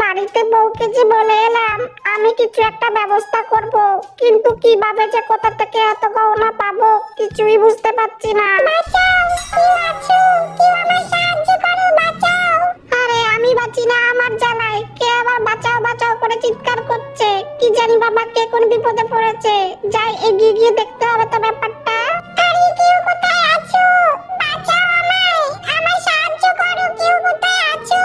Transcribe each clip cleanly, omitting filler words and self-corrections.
বাড়িতে বউকে যে বলে এলাম আমি কিছু একটা ব্যবস্থা করব, কিন্তু কিভাবে যে কোথা থেকে এত গহনা পাবো কিছুই বুঝতে পারছি না। বাঁচাও, কেউ আছো? কেউ আমার সাহায্য করো, বাঁচাও। আরে আমি বাঁচি না, আমার জ্বালায় কে আবার বাঁচাও বাঁচাও করে চিৎকার করছে। কি জানি বাবা কে কোন বিপদে পড়েছে। যাই এগিয়ে গিয়ে দেখতে হবে তো ব্যাপারটা। আরে কেউ কোথায় আছো? বাঁচাও আমায়, আমায় সাহায্য করো, কেউ কোথায় আছো?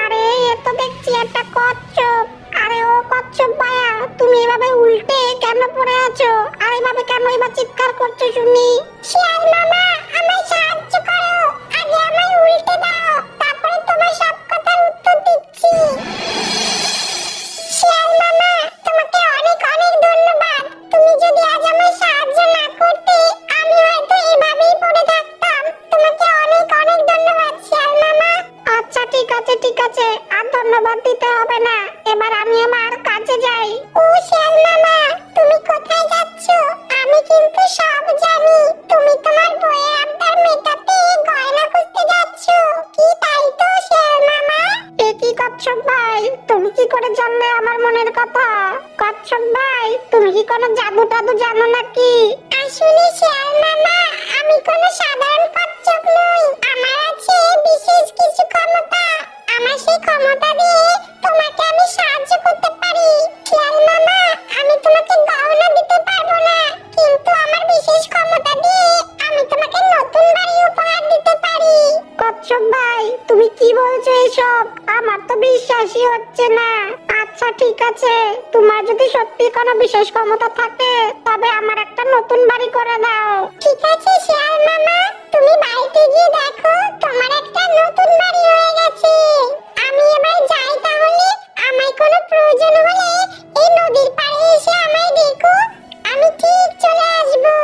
আরে এ তো দেখছি একটা কচ্ছপ। আরে ও কচ্ছপ ভাইয়া, তুমি এভাবে উল্টে কেন পড়ে আছো? আর এভাবে কেন এবার চিৎকার করছো শুনি? শিয়াল মামা, আমায় সাহায্য করো, আগে আমায় উল্টে দাও, তারপরে তোমার সব কথার উত্তর দিচ্ছি। শিয়াল মামা, তোমাকে অনেক অনেক ধন্যবাদ। তুমি যদি আজ আমায় সাহায্য না করতে আমি হয়তো এভাবেই পড়ে থাকতাম। তোমাকে অনেক অনেক ধন্যবাদ শিয়াল মামা। আচ্ছা ঠিক আছে ঠিক আছে, আর ধন্যবাদ দিতে হবে না, এবার আমি আমার কাজে যাই। ও শিয়াল মামা, তুমি কোথায় যাচ্ছ? আমি কিন্তু সব জানি। তুমি তোমার বইয়ের আবদার মেটাতে গয়না খুঁজতে যাচ্ছ, কি তাই তো শিয়াল মামা? এ কি কচ্ছপ ভাই, তুমি কি করে জানলে আমার মনের কথা? কচ্ছপ ভাই, তুমি কি কোনো জাদু টাদু জানো নাকি? আসলে শিয়াল মামা, আমি কোনো সাধারণ কচ্ছপ নই, আমার আছে বিশেষ কিছু ক্ষমতা। আমার সেই ক্ষমতা দিয়ে তোমাকে আমি সাহায্য করতে পারি। শিয়াল মামা, আমি তোমাকে গহনা দিতে পারবো না, কিন্তু আমার বিশেষ ক্ষমতা দিয়ে আমি তোমাকে নতুন বাড়ি উপহার দিতে পারি। কচ্ছপ ভাই, তুমি কি বলছো এসব? আমার তো বিশ্বাসই হচ্ছে না। আচ্ছা ঠিক আছে, তোমার যদি সত্যি কোনো বিশেষ ক্ষমতা থাকে তবে আমার একটা নতুন বাড়ি করে দাও। ঠিক আছে শিয়াল মামা, তুমি বাড়িতে গিয়ে দেখো তোমার একটা নতুন বাড়ি হয়ে গেছে। আমি এবার যাই তাহলে, আমায় কোনো প্রয়োজন হলে এই নদীর পাড়ে এসে আমায় দেখো, আমি ঠিক চলে আসবো।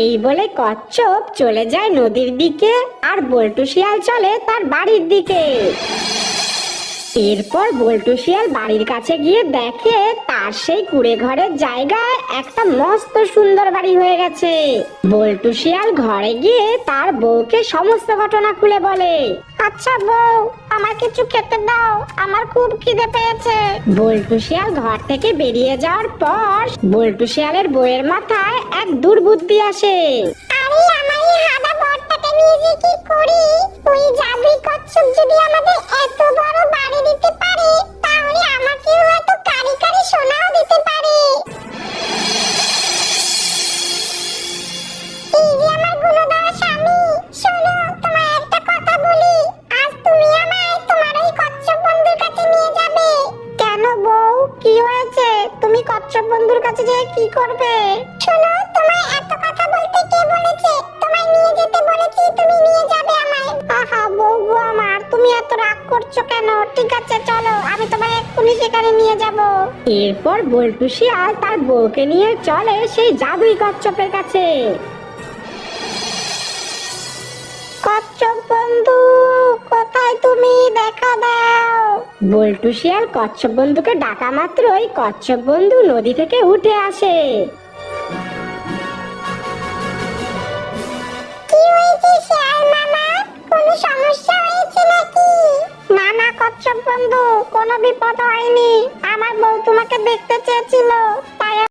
এই বলে কচ্ছপ চলে যায় নদীর দিকে, আর বল্টু শিয়াল চলে তার বাড়ির দিকে। এরপর বল্টু শিয়াল বাড়ির কাছে গিয়ে দেখে তার সেই কুড়ে ঘরের জায়গায় একটা মস্ত সুন্দর বাড়ি হয়ে গেছে। বল্টু শিয়াল ঘরে গিয়ে তার বউকে সমস্ত ঘটনা খুলে বলে। আচ্ছা বউ, আমার কিছু খেতে দাও, আমার খুব খিদে পেয়েছে। বল্টু শিয়াল ঘর থেকে বেরিয়ে যাওয়ার পর বল্টু শিয়ালের বউয়ের মাথায় এক দুর্বুদ্ধি আসে। আরে আমার এই হাদা বরটাকে নিয়ে যে কি করি? ওই জাদুই কচ্ছপ যদি আমাদের এত বড় বাড়ি দিতে পারে তাহলে আমাকেও হয়তো কারি কারি সোনাও দিতে পারে। এই যে আমার গুণধর স্বামী, শোনো তোমায় একটা কথা বলি। আজ তুমি আমায় তোমার ওই কচ্ছপ বন্ধুর কাছে নিয়ে যাবে। কেন বউ, কি হয়েছে? তুমি কচ্ছপ বন্ধুর কাছে যেয়ে কি করবে? শোনো, তোমায় এত কথা বলতে কে বলেছে? তোমায় নিয়ে যেতে বলেছি, তুমি নিয়ে যাবে আমায়। আহা বউ গো আমার, তুমি এত রাগ করছো কেন? ঠিক আছে চলো, আমি তোমায় এক্ষুনি সেখানে নিয়ে যাব। এরপর বল্টু শিয়াল তার বউকে নিয়ে চলে সেই জাদুই কচ্ছপের কাছে। কচ্ছপ বন্ধু, কোথায় তুমি? দেখা দাও। বল্টু শিয়াল কচ্ছপ বন্ধুকে ডাকা মাত্রই কচ্ছপ বন্ধু নদী থেকে উঠে আসে। কি হয়েছে শিয়াল মামা? কোনো সমস্যা হয়েছে নাকি? না না কচ্ছপ বন্ধু, কোনো বিপদ হয়নি। আমার বউ তোমাকে দেখতে চেয়েছিল,